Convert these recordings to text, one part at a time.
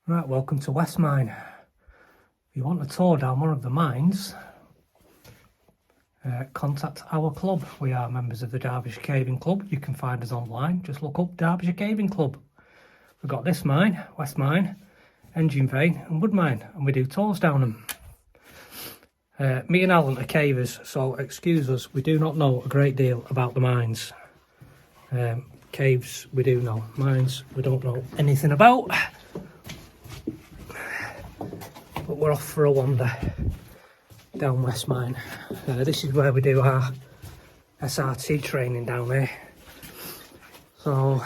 Right, welcome to West Mine. If you want a tour down one of the mines, contact our club. We are members of the Derbyshire Caving Club. You can find us online. Just look up Derbyshire Caving Club. We've got this mine, West Mine, Engine Vein and Wood Mine, and we do tours down them. Me and Alan are cavers, so excuse us, we do not know a great deal about the mines. Caves we do know, mines we don't know anything about. But we're off for a wander down West Mine. This is where we do our SRT training down here. So,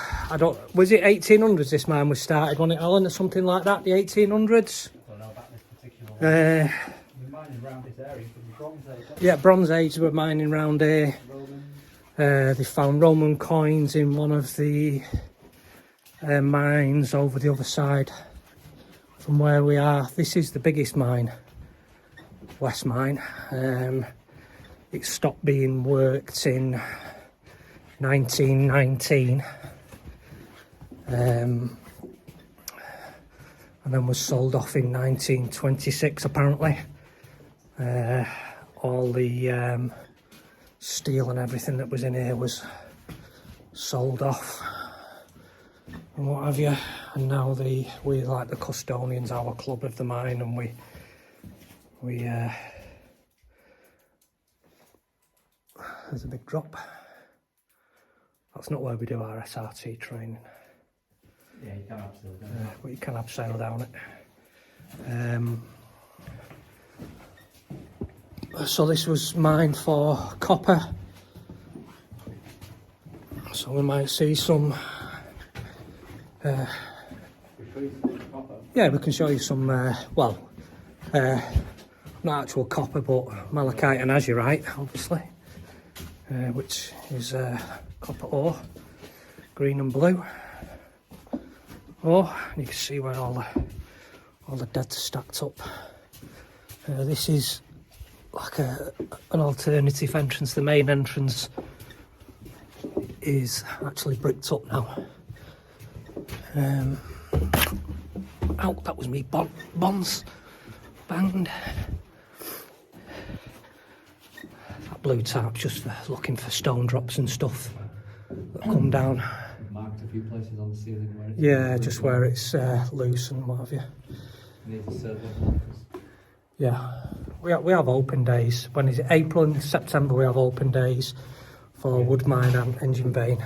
was it 1800s this mine was started, wasn't it, Alan, or something like that, the 1800s? I don't know about this particular one. We're mining around this area from the Bronze Age. Yeah, Bronze Age were mining around here. They found Roman coins in one of the mines over the other side from where we are. This is the biggest mine, West Mine. It stopped being worked in 1919 and then was sold off in 1926 apparently. All the steel and everything that was in here was sold off and what have you, and now we like the custodians, our club of the mine, and we there's a big drop. That's not where we do our SRT training. Yeah, you can abseil down it. But you can abseil down it. So this was mined for copper. So we might see some. Yeah, we can show you some. Not actual copper, but malachite and azurite, obviously, which is copper ore, green and blue. Oh, and you can see where all the deads are stacked up. This is like an alternative entrance. The main entrance is actually bricked up now. Oh, that was me. Bonds banged. That blue tarp just for looking for stone drops and stuff that come down. Marked a few places on the ceiling where it's... Yeah, just where it's loose and what have you. Needs a survey markers. Yeah, we have open days. When is it? April and September we have open days for Wood Mine and Engine Vein.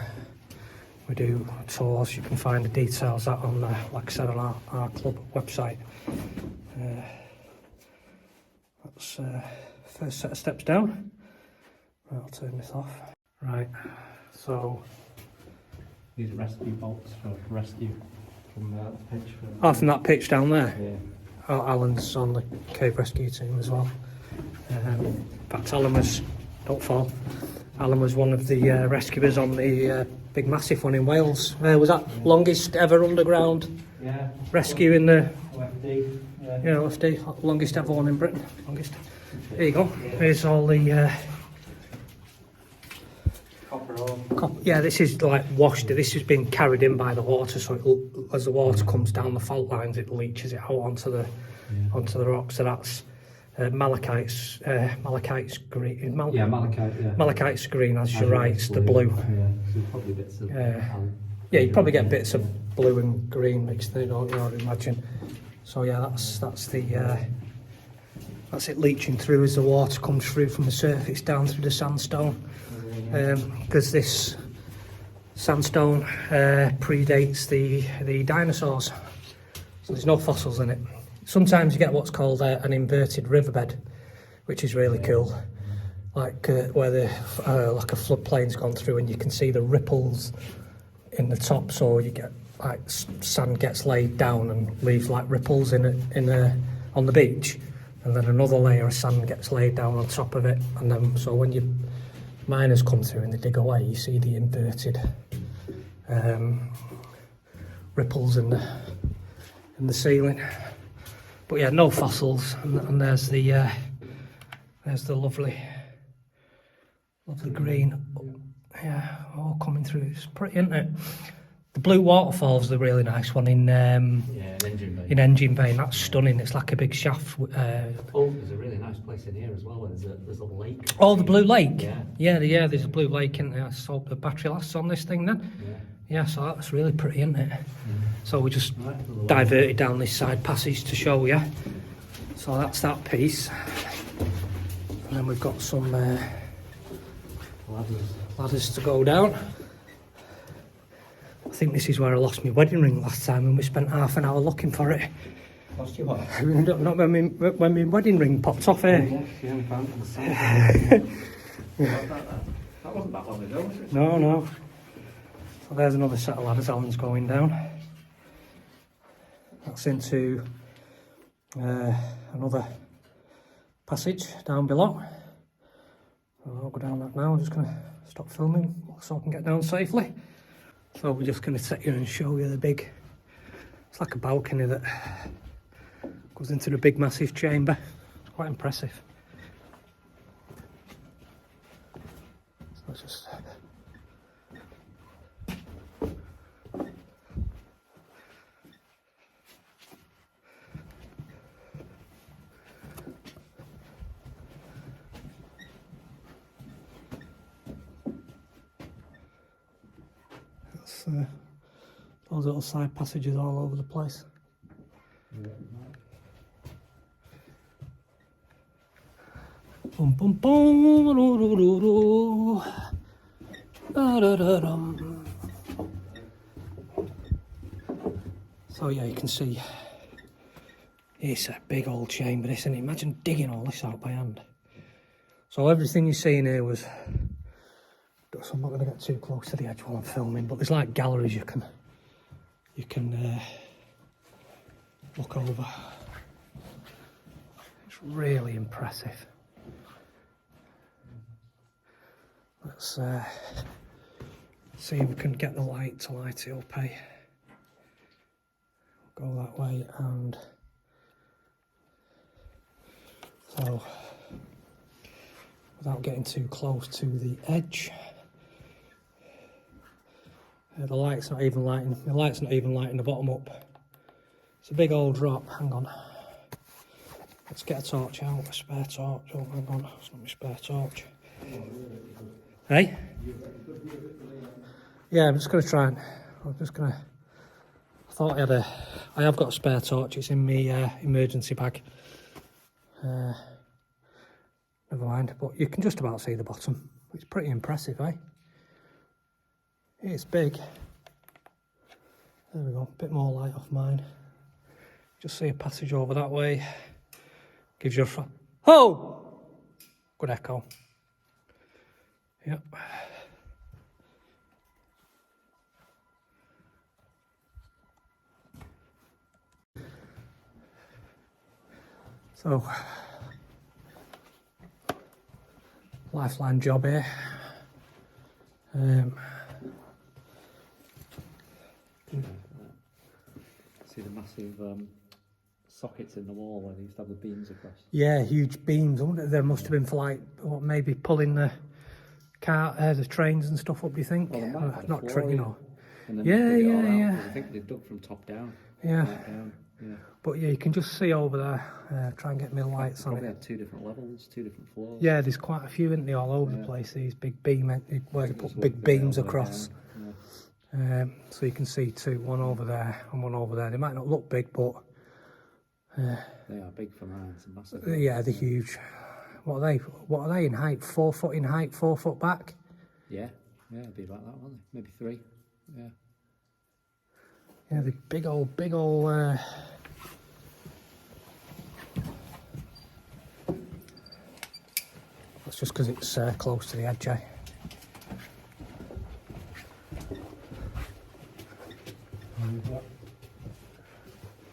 We do tours. You can find the details that on, like I said, on our club website. That's first set of steps down. Right, I'll turn this off. Right, so... These are rescue bolts for rescue from the pitch. Oh, from that pitch down there? Yeah. Oh, Alan's on the cave rescue team as well. In fact, Alan was... Don't fall. Alan was one of the rescuers on the big massive one in Wales. Was that longest ever underground rescue in the... OFD. Yeah, OFD. Longest ever one in Britain. Longest. There you go. Here's all the... Copper ore. Yeah, this is like washed. This has been carried in by the water, so as the water comes down the fault lines, it leaches it out onto the rock. So that's malachite's green. Malachite. Yeah. Malachite's green, azurite's the blue. Yeah, so probably bits of. Yeah, you probably get bits of blue and green mixed in, don't you? I'd imagine. So yeah, that's it leaching through as the water comes through from the surface down through the sandstone. Because this sandstone predates the dinosaurs, so there's no fossils in it. Sometimes you get what's called an inverted riverbed, which is really cool, like where like a floodplain's gone through and you can see the ripples in the top, so you get like sand gets laid down and leaves like ripples on the beach, and then another layer of sand gets laid down on top of it, and then so when you miners come through and they dig away, you see the inverted ripples in the ceiling. But yeah, no fossils, and there's the lovely green. Yeah, all coming through. It's pretty, isn't it? The blue waterfall's the really nice one in an engine bay. in Engine Bay. That's stunning. It's like a big shaft. Oh, there's a really nice place in here as well. There's a lake. Oh, the Blue Lake. Yeah. Yeah. There's a Blue Lake in there. So the battery lasts on this thing then. Yeah. So that's really pretty, isn't it? So we just diverted down this side passage to show you. So that's that piece. And then we've got some ladders to go down. I think this is where I lost my wedding ring last time, and we spent half an hour looking for it. Lost you what? Not when my wedding ring popped off here. Yeah, we found it on the side. That wasn't that long ago, was it? No. So there's another set of ladders Alan's going down. That's into another passage down below. I'll go down that now. I'm just going to stop filming so I can get down safely. So we're just going to sit here and show you the big, it's like a balcony that goes into the big massive chamber. It's quite impressive. So let's just... those little side passages all over the place. Boom, boom, boom, doo, doo, doo, doo. Da, da, da, dum. So yeah, you can see it's a big old chamber, isn't it? Imagine digging all this out by hand. So everything you're seeing here was, so I'm not going to get too close to the edge while I'm filming, but there's like galleries you can look over. It's really impressive. Let's see if we can get the light to light it up, eh? Go that way, and so without getting too close to the edge. The light's not even lighting. The light's not even lighting the bottom up. It's a big old drop. Hang on. Let's get a torch out. A spare torch. Oh, hang on. It's not my spare torch. Hey? Yeah, I'm just going to try and. I'm just going to. I thought I had a. I have got a spare torch. It's in my emergency bag. Never mind. But you can just about see the bottom. It's pretty impressive, eh? It's big. There we go, a bit more light off mine. Just see a passage over that way. Gives you a oh! Good echo. Yep. So, lifeline job here. See the massive sockets in the wall where they used to have the beams across. Yeah, huge beams. I wonder if there must have been for like, what, maybe pulling the the trains and stuff up. Do you think? Well, not you know. And then Yeah. I think they dug from top down. Yeah. Right down. Yeah. But yeah, you can just see over there. Try and get me lights on Probably it. had 2 different levels, 2 different floors. Yeah, there's quite a few, isn't there, all over the place. These big beam, where they put big beams across. So you can see 2, one over there and one over there. They might not look big, but they are big for mines and massive. Yeah, they're huge. What are they in height? 4 foot in height, 4 foot back? Yeah, it'd be like that, wouldn't they? Maybe 3. Yeah. Yeah, the big old. That's just because it's close to the edge, eh?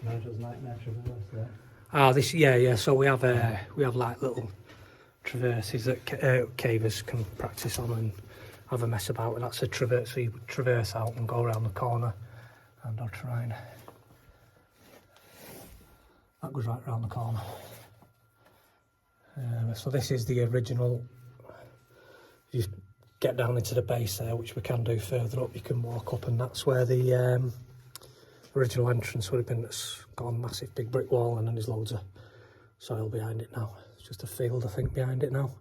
Nigel's nightmare traverse there. Ah, this, yeah. So we have like little traverses that cavers can practice on and have a mess about. And that's a traverse. So you traverse out and go around the corner, and I'll try and that goes right around the corner. So this is the original. You get down into the base there, which we can do further up. You can walk up, and that's where the original entrance would have been. That's got a massive big brick wall, and then there's loads of soil behind it now. It's just a field, I think, behind it now.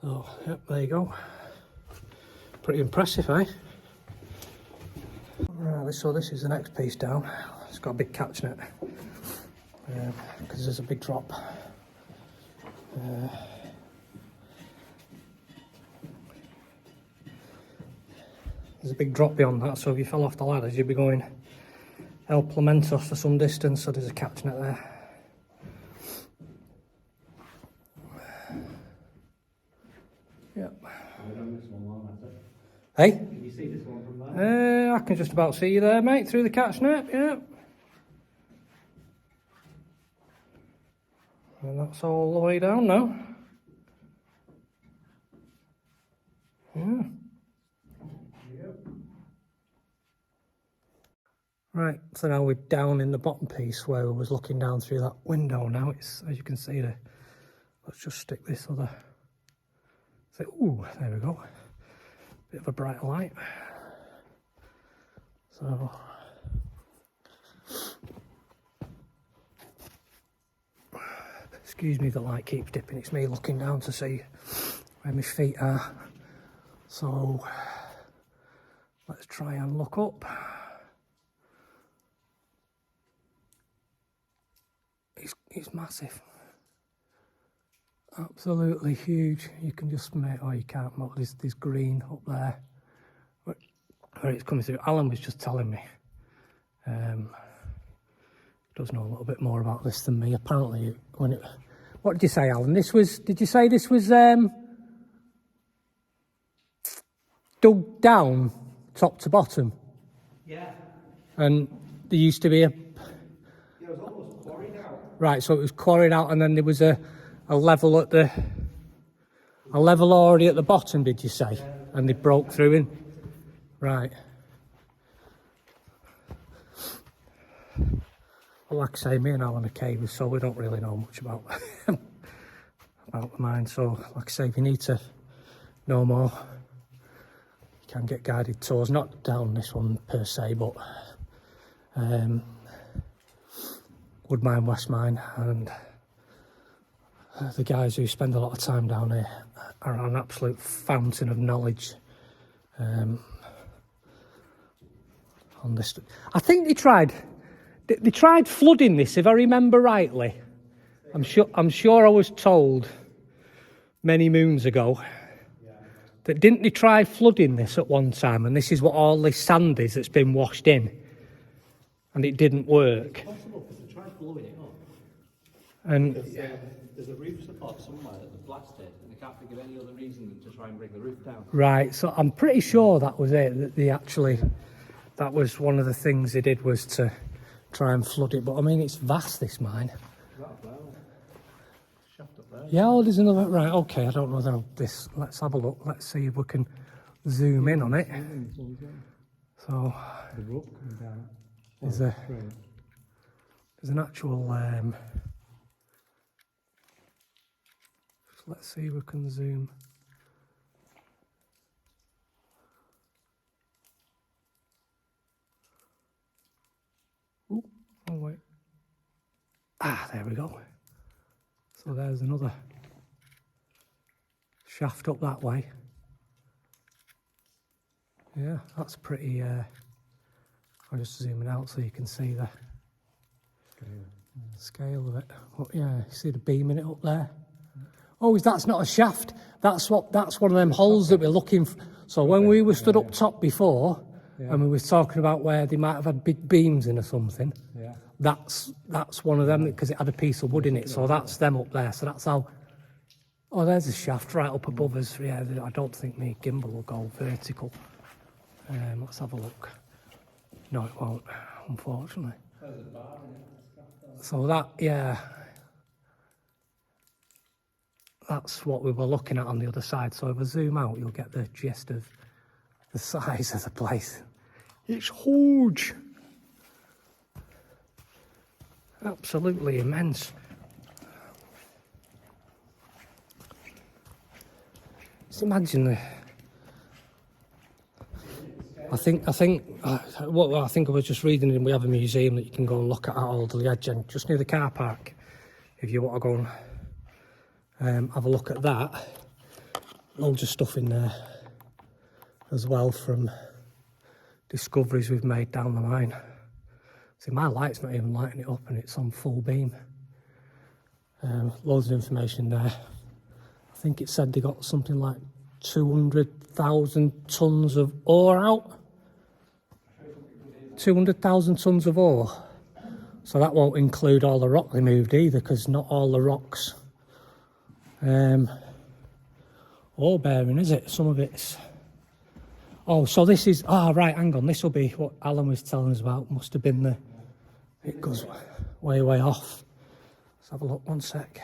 Oh, yep, there you go. Pretty impressive, eh? Right, so this is the next piece down. It's got a big catch net, because there's a big drop. There's a big drop beyond that, so if you fell off the ladders, you'd be going El Plemento for some distance, so there's a catch net there. Yep. Hey? Can you see this one from there? I can just about see you there, mate, through the catch net, yeah. And that's all the way down now. Yeah. Right, so now we're down in the bottom piece where we was looking down through that window now. It's, as you can see there, let's just stick this other, so, ooh, there we go. Bit of a brighter light. So, excuse me, the light keeps dipping. It's me looking down to see where my feet are. So, let's try and look up. It's massive. Absolutely huge. You can just make, oh, you can't, but there's green up there where it's coming through. Alan was just telling me, does know a little bit more about this than me. Apparently, what did you say, Alan? Did you say this was dug down top to bottom? Yeah. And there used to be a, Yeah, it was almost quarried out. right, so it was quarried out, and then there was a level at the, a level already at the bottom, did you say? And they broke through in, right. Well, like I say, me and Alan are cavers, so we don't really know much about about the mine. So, like I say, if you need to know more, you can get guided tours. Not down this one per se, but Wood Mine, West Mine, and the guys who spend a lot of time down here are an absolute fountain of knowledge on this. I think they tried flooding this, if I remember rightly. I'm sure I was told many moons ago that didn't they try flooding this at one time, and this is what all this sand is that's been washed in, and it didn't work. It's possible because they tried blowing it up. And There's a roof support somewhere that was blasted, and they can't think of any other reason than to try and bring the roof down. right, so I'm pretty sure that was it. That they actually, that was one of the things they did, was to try and flood it. But I mean, it's vast, this mine. Right up there. Shaft up there. Yeah, oh, there's another. Right, okay. I don't know how this. Let's have a look. Let's see if we can zoom in on it. So The rope coming down. there's an actual. Let's see if we can zoom. Ooh, oh wait. Ah, there we go. So there's another shaft up that way. Yeah, that's pretty. I'm just zooming out so you can see the scale of it. But yeah, you see the beam in it up there. Oh, that's not a shaft. That's one of them holes that we're looking for. So when we were stood up top before, and we were talking about where they might have had big beams in or something, that's one of them, because it had a piece of wood in it. So that's them up there. So that's how. Oh, there's a shaft right up above us. Yeah, I don't think my gimbal will go vertical. Let's have a look. No, it won't, unfortunately. So that, yeah. That's what we were looking at on the other side. So if I zoom out, you'll get the gist of the size of the place. It's huge. Absolutely immense. Just imagine what I think I was just reading, and we have a museum that you can go and look at Alderly Edge, and just near the car park, if you want to go and have a look at that. Loads of stuff in there as well from discoveries we've made down the mine. See, my light's not even lighting it up, and it's on full beam. Loads of information there. I think it said they got something like 200,000 tonnes of ore out. 200,000 tonnes of ore. So that won't include all the rock they moved either, because not all the rocks ore bearing, is it? Some of it's... Oh, so this is... right, hang on. This will be what Alan was telling us about. Must have been the... It goes way off. Let's have a look, one sec.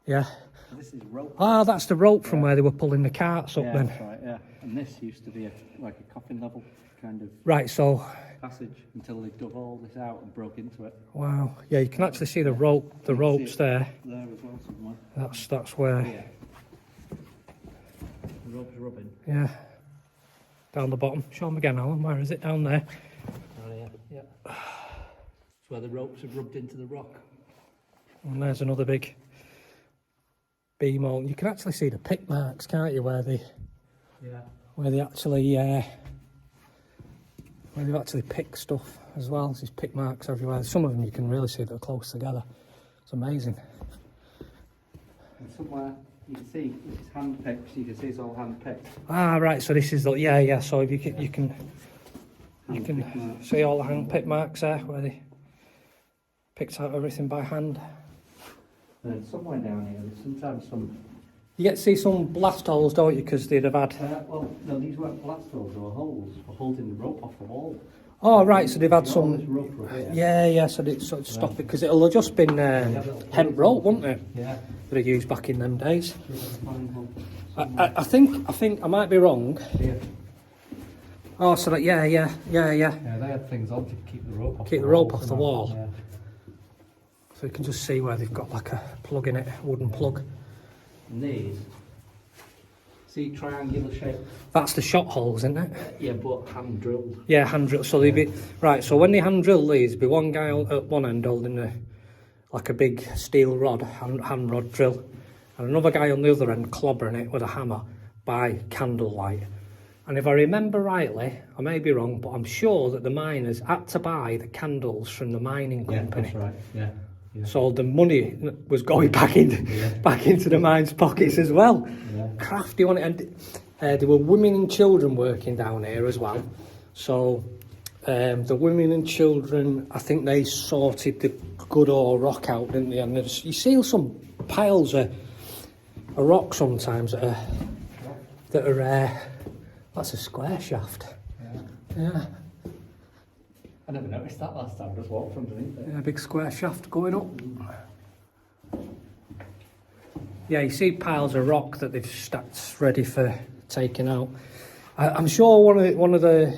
Yeah. This is rope. That's the rope from where they were pulling the carts up then. That's right, yeah. And this used to be like a coffin level kind of Right, so... passage until they dug all this out and broke into it. Wow. Yeah, you can actually see the ropes there. There as well somewhere. That's where... Yeah. The rope's rubbing. Yeah. Down the bottom. Show them again, Alan. Where is it? Down there. Oh yeah, yeah. It's where the ropes have rubbed into the rock. And there's another big beam hole. You can actually see the pick marks, can't you? Where they actually where they've actually picked stuff as well. There's pick marks everywhere. Some of them you can really see that are close together. It's amazing. And somewhere you can see this is hand picked. You can see it's all hand picked. Right. So this is the yeah. So if you can see all the hand pick marks there where they picked out everything by hand. And then somewhere down here, there's sometimes some... You get to see some blast holes, don't you? Because they'd have had... well, no, these weren't blast holes, they were holes for holding the rope off the wall. Oh, right, so they've had This some... rope right here. Yeah, so they sort of stop it, because it'll have just been hemp rope, wouldn't it? Yeah. That they used back in them days. I think I might be wrong. Yeah. Oh, so that, yeah. Yeah, they had things on to keep the rope off Keep the rope off the wall. Yeah. So you can just see where they've got like a plug in it, a wooden plug. And these, see triangular shape? That's the shot holes, isn't it? Yeah, but hand drilled. Yeah, hand drill. So they'd be... Right, so when they hand drill these, there'd be one guy at one end holding like a big steel rod, hand rod drill, and another guy on the other end clobbering it with a hammer by candlelight. And if I remember rightly, I may be wrong, but I'm sure that the miners had to buy the candles from the mining company. Yeah, that's right, yeah. Yeah. So the money was going back into the mine's pockets as well. Yeah. Crafty on it. And there were women and children working down here as well. So the women and children, I think they sorted the good ore rock out, didn't they? And you see some piles of rock sometimes that are that's a square shaft. Yeah. I never noticed that last time, I just walked underneath it. Yeah, a big square shaft going up. Yeah, you see piles of rock that they've stacked ready for taking out. I'm sure one of the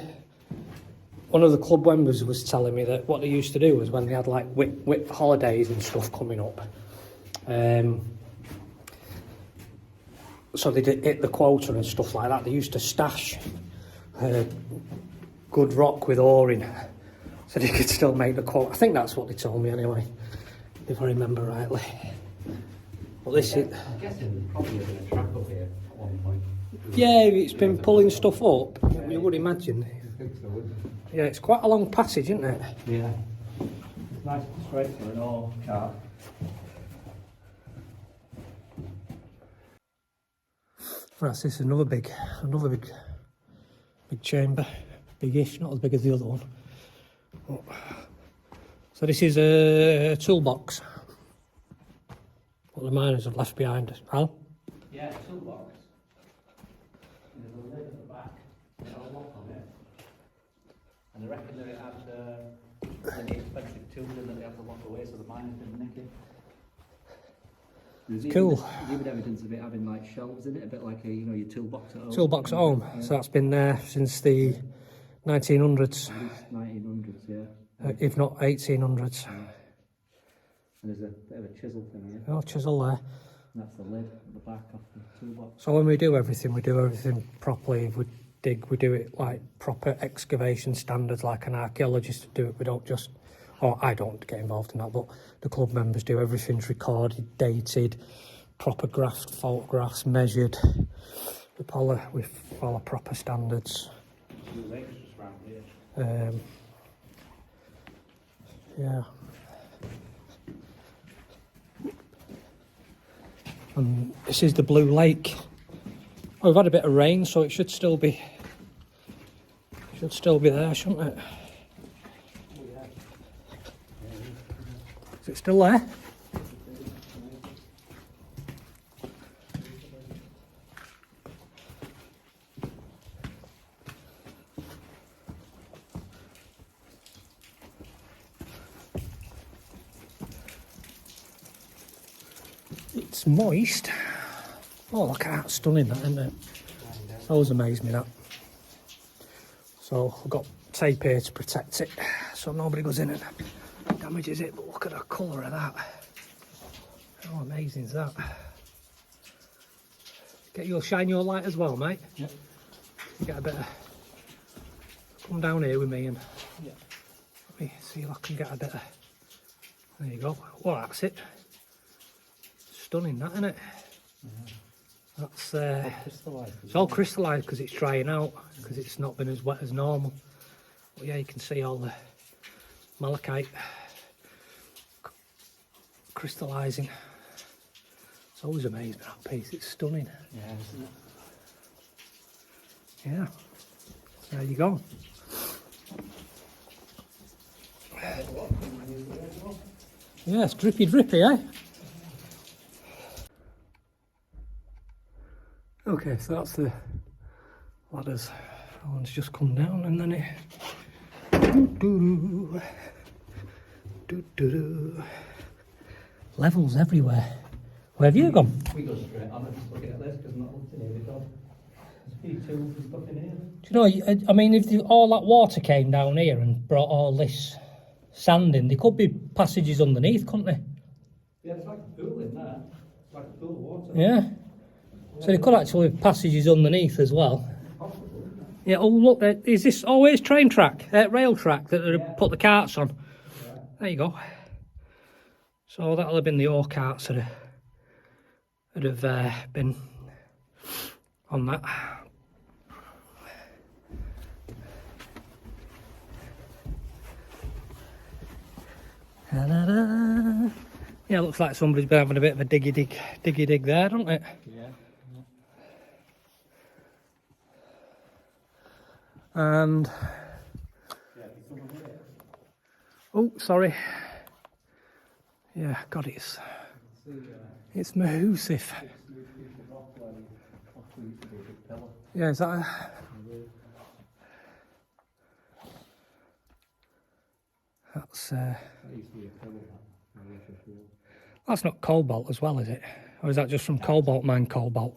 club members was telling me that what they used to do was when they had like whip holidays and stuff coming up. So they did hit the quota and stuff like that. They used to stash good rock with ore in, so they could still make the quota. I think that's what they told me anyway, if I remember rightly. Well, this is... I'm guessing there's probably been a track up here at one point. Yeah, it's been pulling stuff up. You would imagine. I think so, wouldn't it? Yeah, it's quite a long passage, isn't it? Yeah. It's nice and straight for an ore cart. Right, this is another big chamber. Biggish, not as big as the other one. So this is a toolbox. What the miners have left behind. Al? Yeah, toolbox. There's a lid at the back. There's a lock on it. And I reckon that it had any expensive tools in that they had to lock away so the miners didn't nick it. There's Cool. Even evidence of it having like shelves in it, a bit like your toolbox at home. Toolbox at home. Yeah. So that's been there since the 1900s, At least 1900s, yeah. if not 1800s. Yeah. And there's a bit of a chisel thing here. Oh, chisel there. And that's the lid at the back of the toolbox. So when we do everything properly. We dig, we do it like proper excavation standards, like an archaeologist would do it. We don't just, or I don't get involved in that, but the club members do. Everything's recorded, dated, proper graphed photographs, measured. We follow proper standards. Yeah. And this is the Blue Lake. Oh, we've had a bit of rain, so it should still be there, shouldn't it? Is it still there? It's moist. Oh, look at that, stunning that, isn't it? That always amazed me, that. So I've got tape here to protect it, so nobody goes in and damages it. But look at the colour of that. How amazing is that? You'll shine your light as well, mate. Yep. You get a bit of... Come down here with me and... Yep. Let me see if I can get a bit of... There you go. Well, that's it. Stunning, that, isn't it? Yeah. That's it's all crystallised because it's drying out, because it's not been as wet as normal. But yeah, you can see all the malachite crystallising. It's always amazing, that piece. It's stunning. Yeah, isn't it? Yeah. There you go. Yeah, it's drippy, eh? Okay, so that's the ladders. That one's just come down and then it... Levels everywhere. Where have you gone? We go straight on and just looking at this because I'm not looking here before. There's a few tools and stuff in here. Do you know, I mean, if all that water came down here and brought all this sand in, there could be passages underneath, couldn't there? Yeah, it's like a pool in there. It's like a pool of water. Yeah. So there could actually be passages underneath as well. Possible, isn't it? Yeah, oh look, is this always train track, rail track that they put the carts on? Yeah. There you go. So that'll have been the ore carts that have been on that. Da-da-da. Yeah, looks like somebody's been having a bit of a diggy dig there, don't it? Yeah. And oh, sorry. Yeah, God, it's mahoosive. Yeah, is that that's not cobalt as well, is it? Or is that just from cobalt mine cobalt?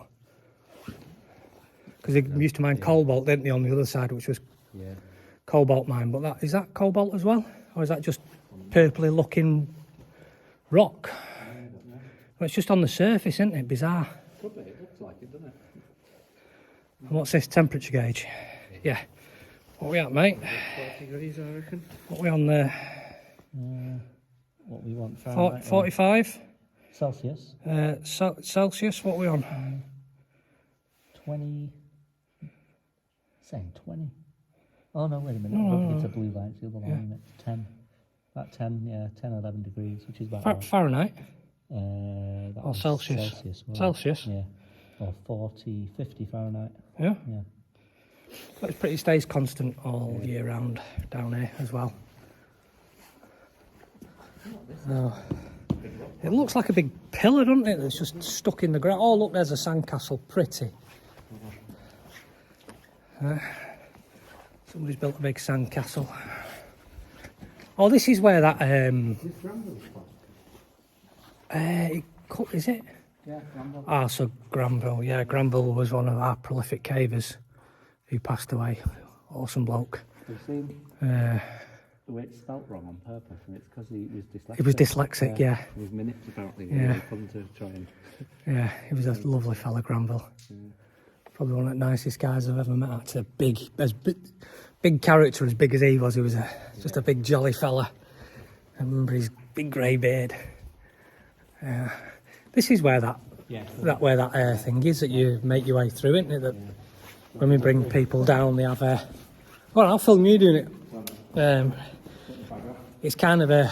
Because they used to mine cobalt, didn't they, on the other side, which was cobalt mine. But is that cobalt as well? Or is that just purpley looking rock? Well, it's just on the surface, isn't it? Bizarre. Could be, it looks like it, doesn't it? And what's this temperature gauge? Yeah. What are we at, mate? 40 degrees, I reckon. What are we on there? What we want, 45? Celsius. Celsius, what are we on? 20. Saying 20. Oh no, wait a minute. No. It's a blue light, it's the other line, isn't it? 10. About 10, yeah, 10 or 11 degrees, which is about right. Fahrenheit? That Or was Celsius? Celsius? Yeah. Or 40, 50 Fahrenheit. Yeah? Yeah. So it pretty stays constant all year round down here as well. It looks like a big pillar, doesn't it? That's just stuck in the ground. Oh, look, there's a sandcastle. Pretty. Somebody's built a big sandcastle. Oh, this is where that... is it? Yeah, Granville. Ah, so Granville. Yeah, Granville was one of our prolific cavers who passed away. Awesome bloke. You've seen the way it's spelt wrong on purpose, and it's because he was dyslexic. He was dyslexic, yeah. He was minutes apparently. Yeah. Fun to try and... Yeah, he was a lovely fella, Granville. Yeah. Probably one of the nicest guys I've ever met. It's a big character, as big as he was. He was just a big jolly fella. I remember his big grey beard. This is where that thing is that you make your way through, isn't it? That when we bring people down, they have a. Well, I'll film you doing it. It's kind of a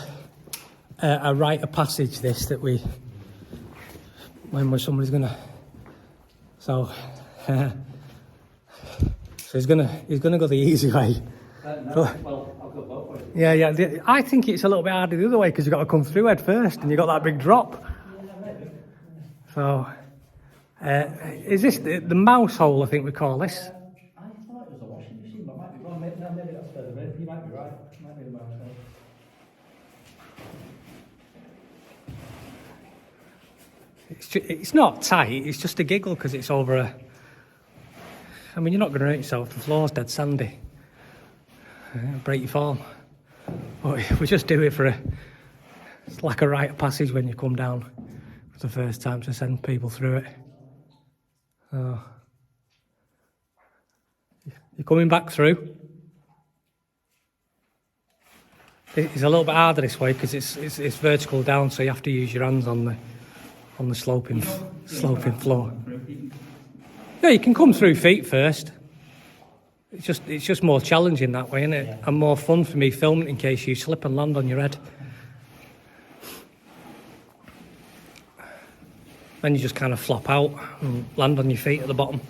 rite of passage. This that we when somebody's gonna. So he's gonna go the easy way. Well, I'll go both ways. Yeah. I think it's a little bit harder the other way because you've got to come through head first, and you've got that big drop. So, is this the mouse hole? I think we call this. I thought it was a washing machine, but I might be wrong. Maybe that's further in. You might be right. It might be the mouse hole. It's not tight. It's just a giggle because it's over a. I mean, you're not going to hurt yourself. The floor's dead sandy. Break your form. But we just do it for it's like a rite of passage when you come down for the first time to send people through it. So, you're coming back through. It's a little bit harder this way because it's vertical down, so you have to use your hands on the sloping floor. Yeah, you can come through feet first. It's just more challenging that way, isn't it? Yeah. And more fun for me filming in case you slip and land on your head. Then you just kind of flop out and land on your feet at the bottom.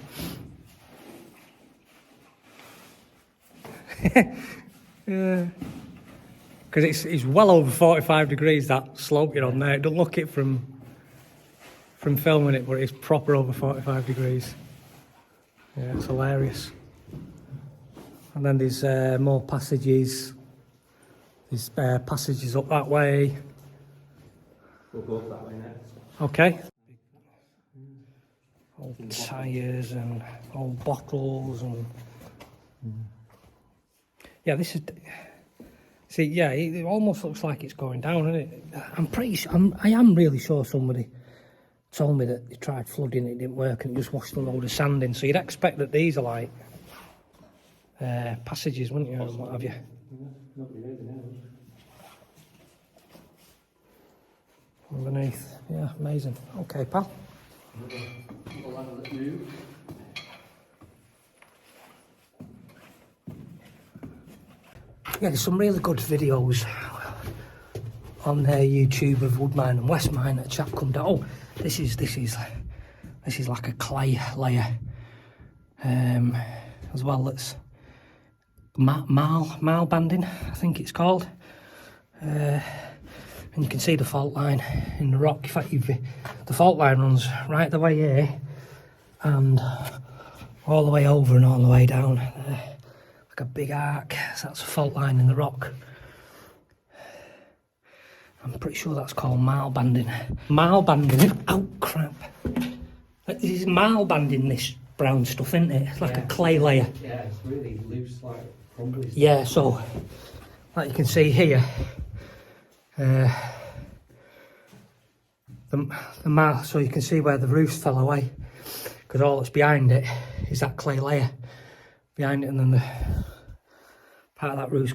Yeah. Because it's well over 45 degrees, that slope you're on there. It don't look it from filming it, but it's proper over 45 degrees. Yeah, it's hilarious. And then there's more passages. There's passages up that way. We'll go up that way next. Okay. Old tyres and old bottles and... Yeah, this is... See, yeah, it almost looks like it's going down, isn't it? I am really sure somebody told me that they tried flooding, it didn't work, and it just washed a load of sand in. So you'd expect that these are like passages, wouldn't you, and what have you? Underneath, yeah, amazing. Okay, pal. Yeah, there's some really good videos on their YouTube of Woodmine and Westmine that a chap come down. Oh, this is like a clay layer as well. That's marl banding, I think it's called. And you can see the fault line in the rock. In fact, the fault line runs right the way here and all the way over and all the way down. Like a big arc. So that's a fault line in the rock. I'm pretty sure that's called marl banding. Marl banding. Oh crap! This is marl banding. This brown stuff, isn't it? It's like a clay layer. Yeah, it's really loose, like crumbly. Yeah. So, like you can see here, the marl. So you can see where the roofs fell away, because all that's behind it is that clay layer behind it, and then the part of that roof's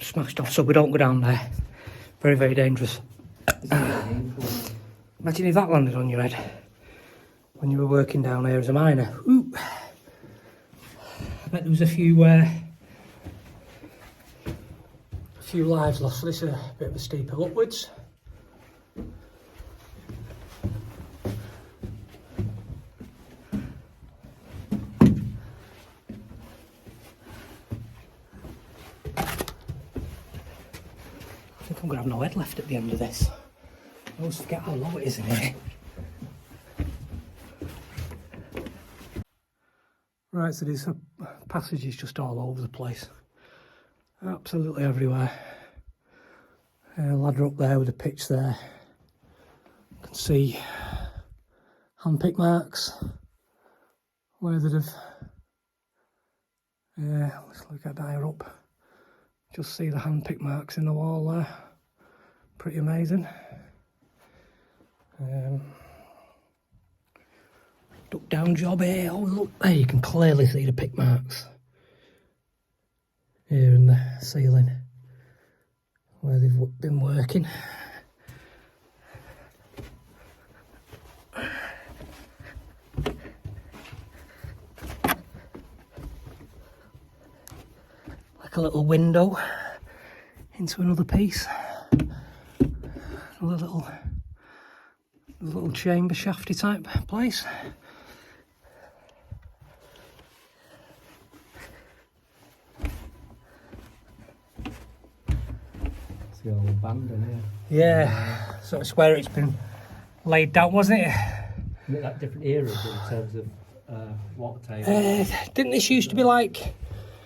smashed off. So we don't go down there. Very, very dangerous. Imagine if that landed on your head when you were working down here as a miner. Ooh. I bet there was a few lives lost. So this is a bit of a steep hill upwards. I'm going to have no head left at the end of this. I always forget how low it is in here. Right, so there's passages just all over the place. Absolutely everywhere. Ladder up there with a pitch there. You can see handpick marks where they'd have... Yeah, let's look at higher up. Just see the handpick marks in the wall there. Pretty amazing. stuck down job here. Oh look, there you can clearly see the pick marks here in the ceiling where they've been working. Like a little window into another piece. Another little chamber shafty type place. It's the old band in here. Yeah, so it's where it's been laid down, wasn't it? Isn't it like different eras in terms of water table? Didn't this used to be like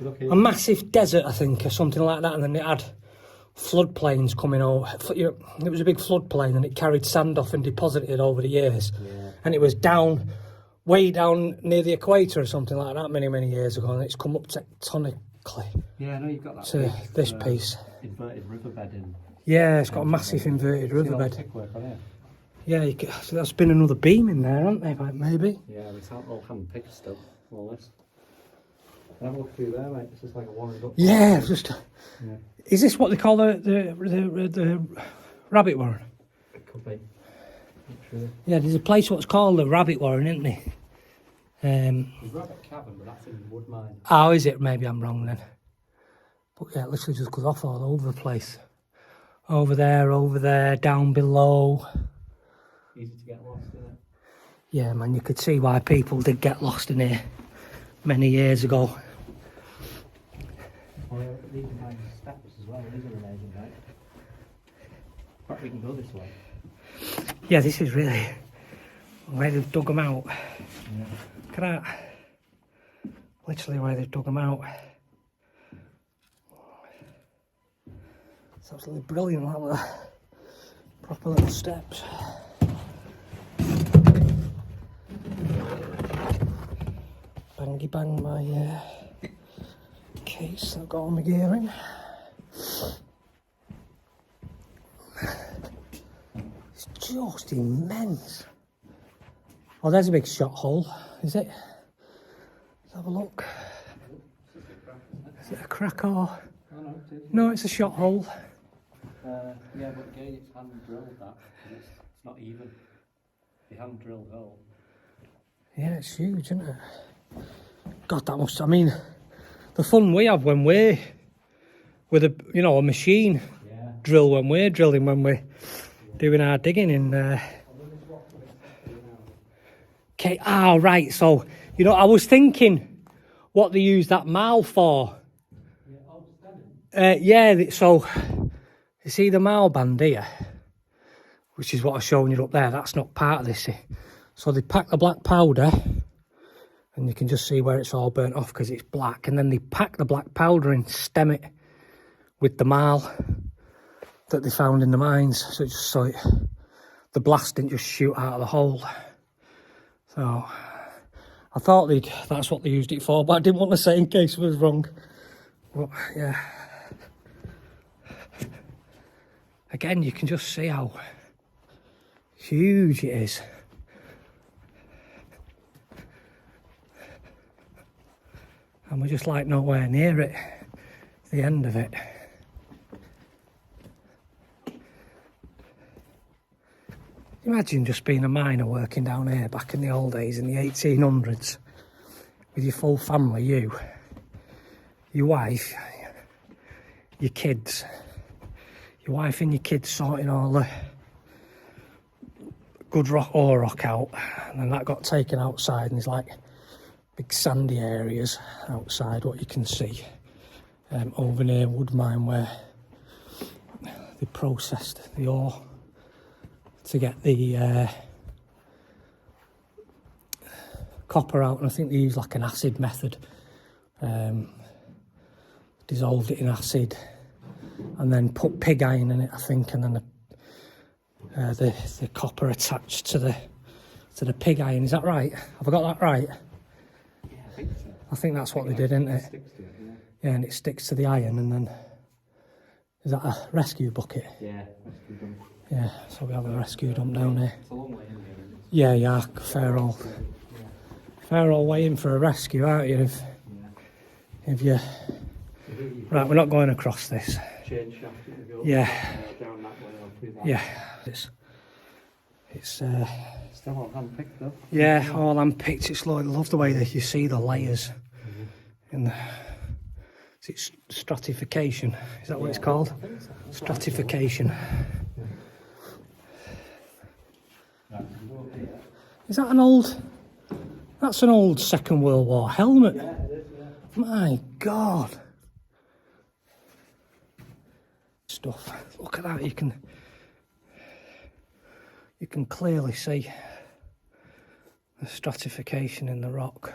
Look a here. massive desert, I think, or something like that, and then it had floodplains coming over. It was a big floodplain and it carried sand off and deposited it over the years. Yeah. And it was down, way down near the equator or something like that many years ago, and it's come up tectonically Yeah, I know you've got that to big, this piece. inverted riverbed in. Yeah, it's got a massive inverted See all the riverbed. thick work on here? Yeah, so that's been another beam in there, hasn't there, maybe? Yeah, it's all hand picked stuff, all this. Have a look through there, mate. It's just like a warren up. Yeah, just. Yeah. Is this what they call the rabbit warren? It could be. Not sure. Yeah, there's a place what's called the rabbit warren, isn't there? There's rabbit cavern, but that's in wood mine. Oh, is it? Maybe I'm wrong then. But yeah, it literally just goes off all over the place. Over there, down below. Easy to get lost, isn't it? Yeah, man, you could see why people did get lost in here many years ago. Oh, yeah, these are nice steps as well. These are amazing, right? Perhaps we can go this way. Yeah, this is really where they've dug them out. Yeah. Look at that. Literally where they've dug them out. It's absolutely brilliant, like that. Proper little steps. Bangy bang my case I've got all my gear in. It's just immense. Oh, there's a big shot hole, is it? Let's have a look. Is it a crack or? Oh, no, it is. No, it's a shot hole. Yeah, but again, it's hand drilled that. And it's not even. The hand drilled hole. Yeah, it's huge, isn't it? God, that must. I mean, the fun we have when we're with a machine Yeah. drill when we're drilling, when we're doing our digging in. Okay, right. So I was thinking what they use that marl for. So you see the marl band here, which is what I've shown you up there. That's not part of this. So they pack the black powder. And you can just see where it's all burnt off because it's black. And then they pack the black powder and stem it with the marl that they found in the mines. So the blast didn't just shoot out of the hole. So I thought that's what they used it for, but I didn't want to say in case it was wrong. But yeah. Again, you can just see how huge it is. And we're just like nowhere near it, the end of it. Imagine just being a miner working down here back in the old days in the 1800s with your full family, your wife, your kids, your wife and your kids sorting all the good ore rock out, and then that got taken outside and there's like big sandy areas outside, what you can see over near wood mine where they processed the ore to get the copper out, and I think they used like an acid method, dissolved it in acid and then put pig iron in it, I think, and then the copper attached to the pig iron. Is that right? Have I got that right? I think that's what they did, isn't it? Sticks to it, yeah. Yeah, and it sticks to the iron, and then is that a rescue bucket? Yeah, rescue dump. Yeah, so we have a rescue dump down here. It's a long way in here. Yeah, fair old. Yeah. fair old way in for a rescue, aren't you? If you... Right, we're not going across this. Change shaft, if you go Yeah. down that way or through that. Yeah. It's Still all hand-picked though. yeah, all hand-picked. It's like, I love the way that you see the layers in the... Is it stratification? Is that what it's called? Stratification. Is that an old... That's an old Second World War helmet. Yeah, it is, yeah. My God. Stuff. Look at that. You can clearly see the stratification in the rock.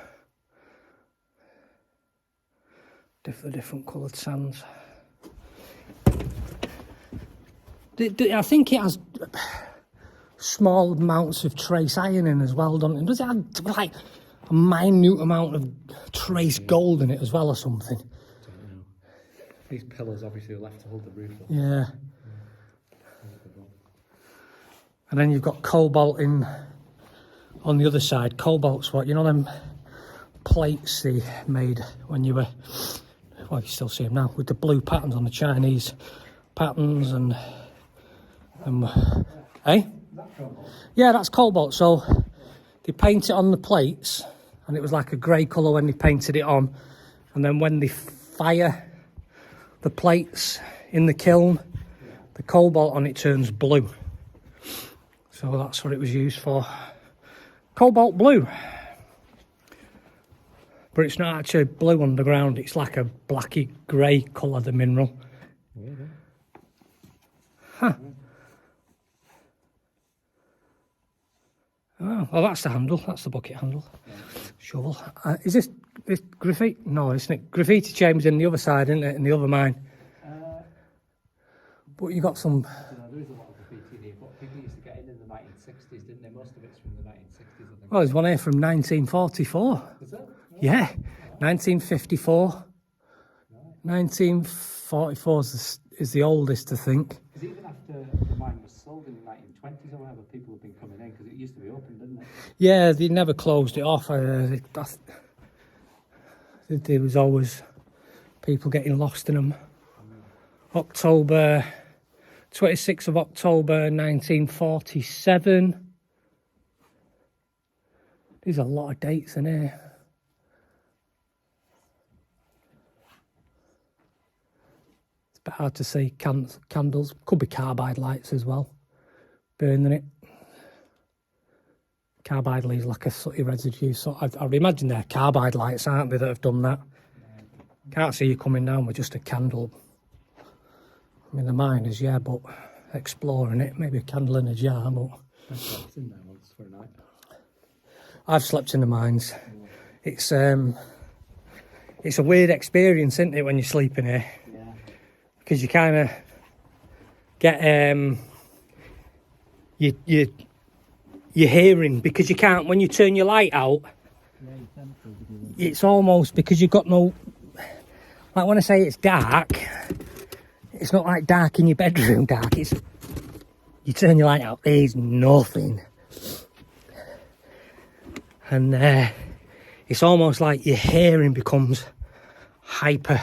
Different coloured sands. I think it has small amounts of trace iron in as well, doesn't it? Does it have like a minute amount of trace gold in it as well or something? These pillars obviously are left to hold the roof up. Yeah. And then you've got cobalt in on the other side. Cobalt's what, you know them plates they made when you were, well, you still see them now, with the blue patterns on the Chinese patterns and eh? Yeah, that's cobalt. So they paint it on the plates and it was like a grey colour when they painted it on, and then when they fire the plates in the kiln, the cobalt on it turns blue. So that's what it was used for. Cobalt blue. But it's not actually blue underground, it's like a blacky grey colour, the mineral. Huh. Oh, well, that's the handle, that's the bucket handle. Shovel. Is this graffiti? No, isn't it? Graffiti chambers in the other side, isn't it? In the other mine. But you got some... There is a lot of graffiti here, but people used to get in the 1960s, didn't they? Most of it's from the 1960s, I think. Well, there's one here from 1944. Is that? Yeah, 1954. 1944 is the oldest, I think. Because even after the mine was sold in the 1920s or whatever, people have been coming in because it used to be open, didn't it? Yeah, they never closed it off. There was always people getting lost in them. October 26th of October 1947. There's a lot of dates in here. It's a bit hard to see. Candles, could be carbide lights as well, burning it. Carbide leaves like a sooty residue, so I'd imagine they're carbide lights, aren't they, that have done that? Can't see you coming down with just a candle. I mean, the miners, yeah, but exploring it, maybe a candle in a jar, but... I slept in there once for a night. I've slept in the mines. It's a weird experience, isn't it, when you sleep in here? Yeah. Because you kind of get you're hearing, because you can't, when you turn your light out, it's almost, because you've got no, like when I say it's dark, it's not like dark in your bedroom dark, it's, you turn your light out, there's nothing. And it's almost like your hearing becomes hyper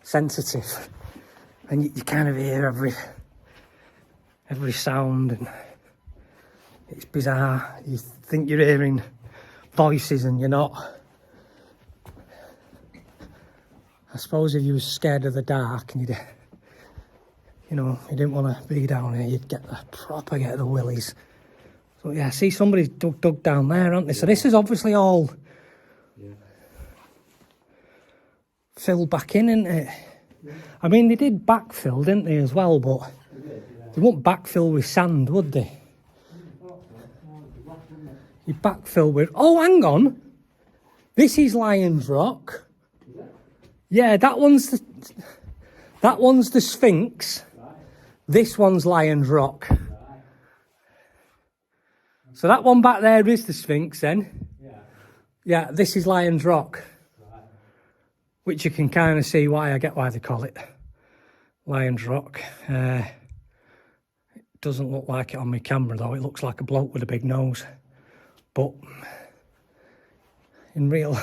sensitive, and you kind of hear every sound, and it's bizarre. You think you're hearing voices and you're not. I suppose if you were scared of the dark and you didn't want to be down here, you'd get the willies. So yeah, I see somebody's dug down there, aren't they? So this is obviously all filled back in, isn't it? Yeah. I mean, they did backfill, didn't they, as well, but they wouldn't backfill with sand, would they? You backfill with... Oh, hang on. This is Lion's Rock. Yeah, that one's the Sphinx. This one's Lion's Rock. So that one back there is the Sphinx then. Yeah, this is Lion's Rock. Which you can kind of see why, I get why they call it Lion's Rock. It doesn't look like it on my camera though, it looks like a bloke with a big nose. But in real,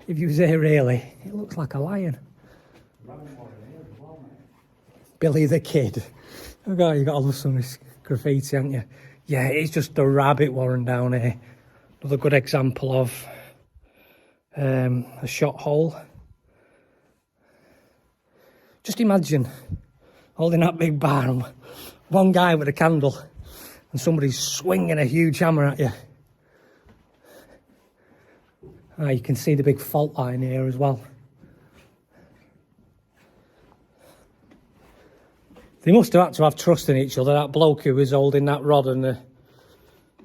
if you was here really, it looks like a lion. Billy the Kid. Oh God, you got to love some of this graffiti, haven't you? Yeah, it's just a rabbit warren down here. Another good example of a shot hole. Just imagine holding that big bar and one guy with a candle and somebody's swinging a huge hammer at you. Ah, you can see the big fault line here as well. They must have had to have trust in each other, that bloke who was holding that rod and the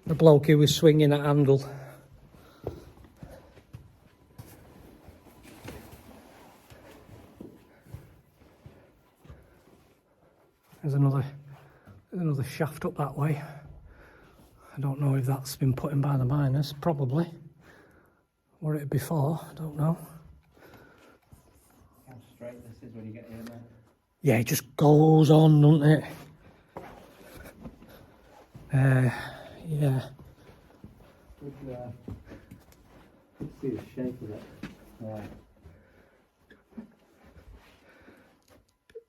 bloke who was swinging that handle. There's another shaft up that way. I don't know if that's been put in by the miners, probably. Or it before, I don't know. How straight this is when you get here, mate. Yeah, it just goes on, doesn't it? Yeah. Let's see the shape of it. Yeah.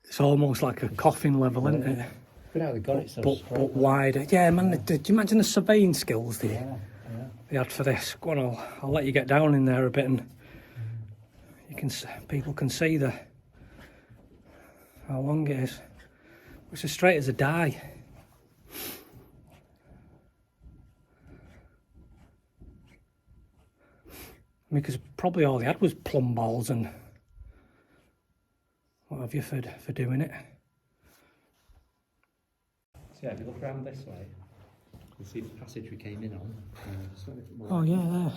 It's almost like a coffin level, isn't it? Good how they got it so But straight. wider. Yeah, man, do you imagine the surveying skills they Yeah. had for this? Go on, I'll let you get down in there a bit and people can see how long it is. It's as straight as a die. I mean, because probably all they had was plumb balls and what have you for doing it. So yeah, if you look around this way, you'll see the passage we came in on. Oh yeah,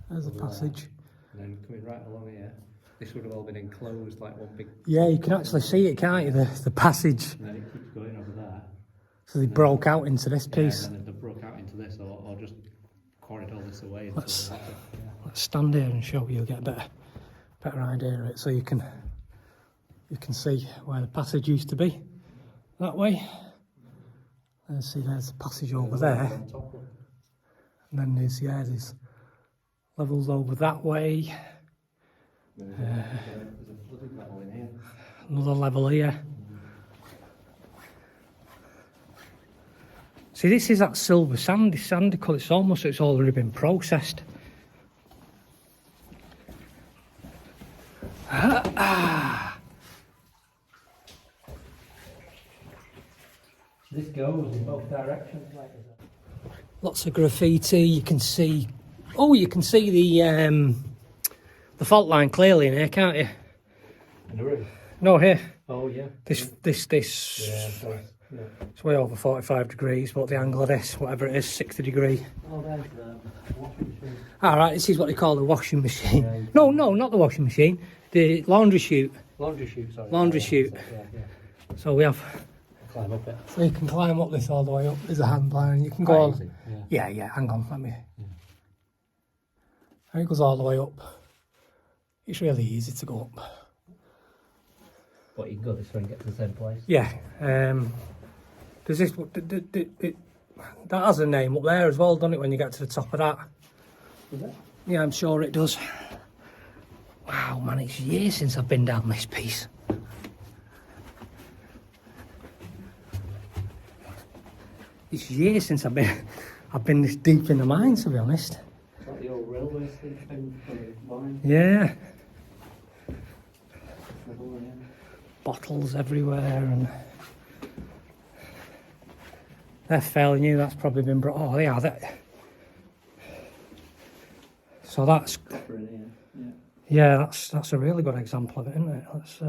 there's the passage. And then coming right along here, this would have all been enclosed like one big... Yeah, you can actually see it, can't you, the passage. And then it keeps going over there. So they broke out into this piece. And then they broke out into this, or just quarried all this away. Let's stand here and show you, get a better idea of it, so you can see where the passage used to be. That way. Let's see, there's the passage over there. And then there's levels over that way. There's a flooded level in here. Another level here. See, this is that silver sandy colour. It's almost it's already been processed. This goes in both directions, like this. Lots of graffiti. You can see. Oh, you can see the fault line clearly in here, can't you? In the roof? No, here. Oh yeah. This. Yeah. It's way over 45 degrees, but the angle of this, whatever it is, 60 degree. Oh, there's the washing machine. All right, this is what they call the washing machine. Yeah, No, not the washing machine. The laundry chute. Laundry chute, sorry. Laundry chute. Yeah. So we have. Climb up it. So you can climb up this all the way up. There's a hand line. You can go. Quite easy, Yeah. Hang on, let me. And it goes all the way up. It's really easy to go up. But you can go this way and get to the same place. Yeah. There's this. That has a name up there as well, doesn't it? When you get to the top of that. Is it? Yeah, I'm sure it does. Wow, man, it's years since I've been down this piece. It's years since I've been this deep in the mine, to be honest. It's like the old railway thing for the mine. Yeah. Bottles everywhere, and they're fairly new. That's probably been brought. Oh, yeah, that. So that's. Yeah, that's a really good example of it, isn't it? That's.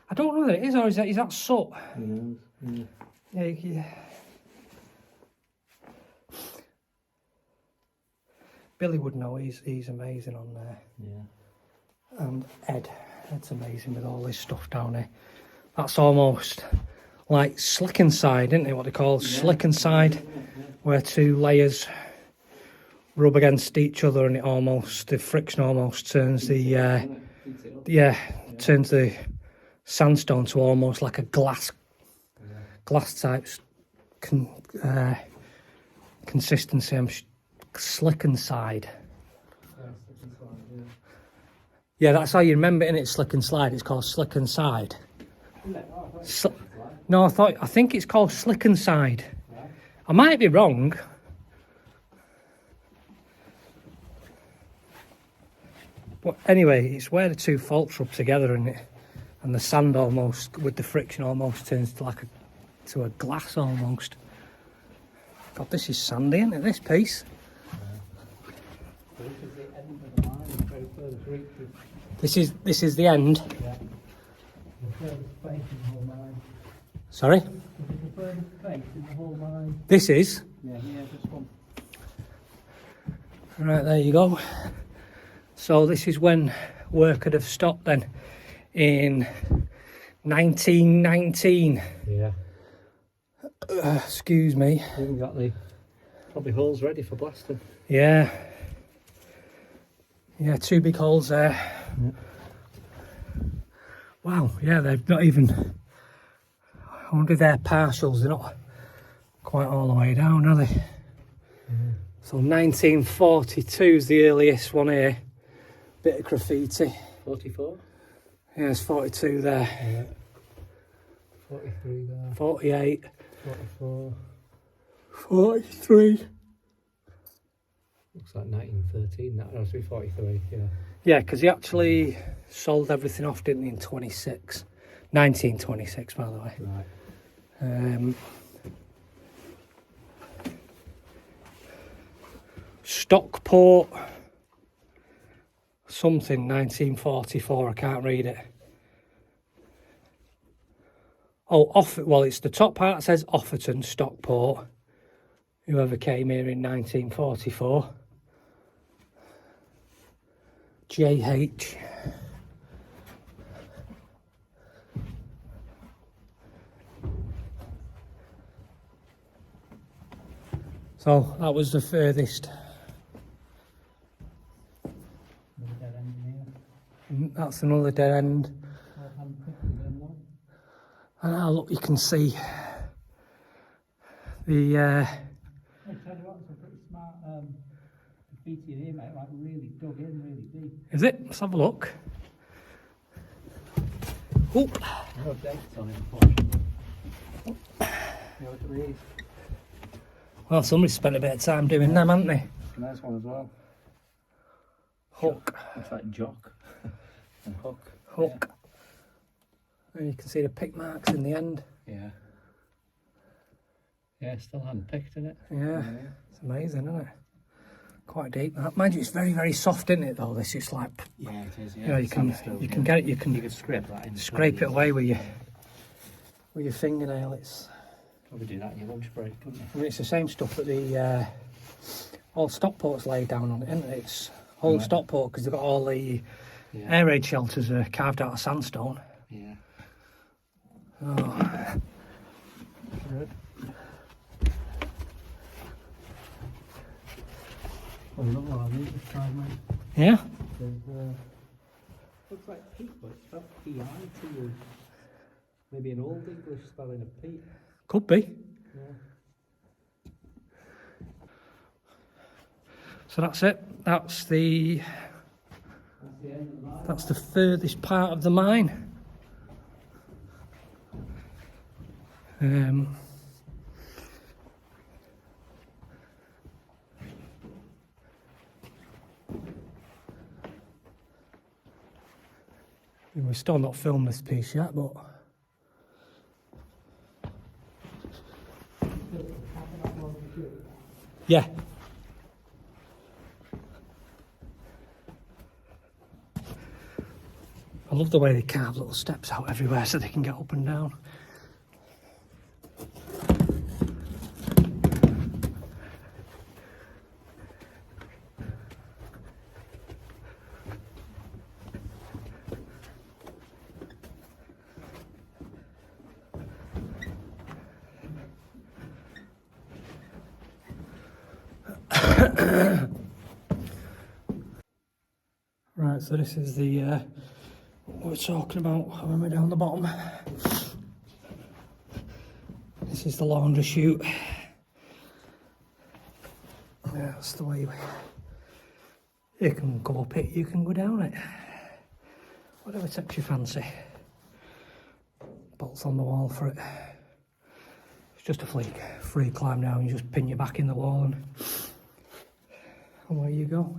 I don't know that it is, or is that soot? Yeah. Billy would know. He's amazing on there. Yeah. And Ed's amazing with all this stuff down here. That's almost like slick inside, isn't it? What they call slick inside, where two layers rub against each other, and the friction almost turns turns the sandstone to almost like a glass type consistency. I'm slick and side. Yeah, that's how you remember it, innit? Slick and slide. It's called slick and side. No, I think it's called slick and side. I might be wrong. But anyway, it's where the two faults rub together and the sand almost, with the friction, almost turns to like a glass almost. God, this is sandy, isn't it, this piece? So this is the end of the mine, the very furthest reaches. This is the end. Yeah. The furthest space in the whole mine. Sorry? This is the furthest space in the whole mine. This is? Yeah, this one. Right, there you go. So this is when work could have stopped then, in 1919. Yeah. Excuse me. Even got the probably holes ready for blasting. Yeah. Yeah, 2 big holes there. Yeah. Wow, yeah, they've not even... I wonder if they're partials, they're not quite all the way down, are they? Mm. So 1942 is the earliest one here. Bit of graffiti. 44? Yeah, there's 42 there. Yeah. 43 there. 48. 44. 43. Looks like 1913. That must be 43. Yeah. Yeah, because he actually sold everything off, didn't he, in 26. 1926, by the way. Right. Stockport something, 1944, I can't read it. Oh, well, it's the top part says Offerton, Stockport, whoever came here in 1944. JH. So that was the furthest. Another dead end here. That's another dead end. And now look, you can see the I tell you what, it's a pretty smart graffiti in here, mate. Like really dug in, really deep. is it? Let's have a look. Oop. No dates on it, unfortunately. Yeah, look at these. Well, somebody spent a bit of time doing them, haven't they? Nice one as well. Hook. Looks like jock and hook. Hook. And you can see the pick marks in the end. Yeah. Yeah, still hand picked in it. Yeah. It's amazing, isn't it? Quite deep. Mind you, it's very, very soft, isn't it? Though this is like, Yeah, it is. Yeah, you know, you can get it. You can scrape that in. scrape it away with your fingernail. It's. Probably do that in your lunch break, couldn't you? I mean, it's the same stuff that the all Stockport's laid down on it, isn't it? It's whole Right. Stockport because they've got all the air raid shelters are carved out of sandstone. Yeah. Oh. Good. Well, another one on these this time, mate. Yeah. There's, looks like peat, but it's spelled P-I-T-E. Maybe an old English spelling of peat. Could be. Yeah. So that's it. That's the end of the mine. that's the furthest part of the mine. We're still not filmed this piece yet, but yeah. I love the way they carve little steps out everywhere so they can get up and down. Right, so this is the what we're talking about when we're down the bottom. This is the laundry chute. Yeah, that's the way you can go up it, you can go down it. Whatever takes your fancy. Bolts on the wall for it. It's just a free climb down, you just pin your back in the wall and away you go.